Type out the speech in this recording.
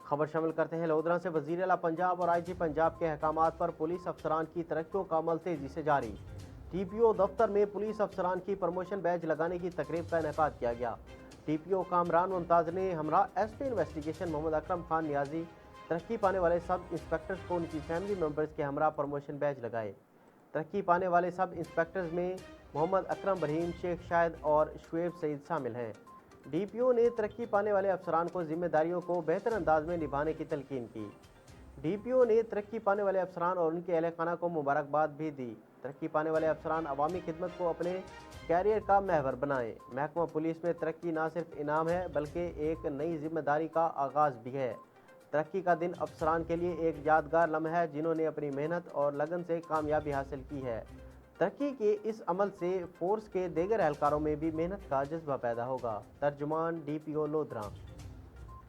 खबर शामिल करते हैं लोधरा से। वज़ीर आला पंजाब और IG पंजाब के अहकामात पर पुलिस अफसरान की तरक्कियों का अमल तेजी से जारी। TPO दफ्तर में पुलिस अफसरान की प्रमोशन बैच लगाने की तकरीब का इनेकाद किया गया। TPO कामरान मुमताज़ ने हमरा SP इन्वेस्टिगेशन मोहम्मद अकरम खान नियाजी तरक्की पाने वाले सब इंस्पेक्टर्स को उनकी फैमिली मेम्बर्स के हमरा प्रमोशन बैच लगाए। तरक्की पाने वाले सब इंस्पेक्टर्स में मोहम्मद अकरम बरहीम, शेख शाहिद और शुएब सईद शामिल हैं। DPO ने तरक्की पाने वाले अफसरान को जिम्मेदारियों को बेहतर अंदाज में निभाने की तलकीन की। DPO ने तरक्की पाने वाले अफसरान और उनके अहल खाना को मुबारकबाद भी दी। तरक्की पाने वाले अफसरान अवामी खिदमत को अपने कैरियर का महवर बनाएं। महकमा पुलिस में तरक्की ना सिर्फ इनाम है बल्कि एक नई जिम्मेदारी का आगाज़ भी है। तरक्की का दिन अफसरान के लिए एक यादगार लम्हा है जिन्होंने अपनी मेहनत और लगन से कामयाबी हासिल की है। तरक्की के इस अमल से फोर्स के दीगर एहलकारों में भी मेहनत का जज्बा पैदा होगा। तर्जुमान DPO लोधरा।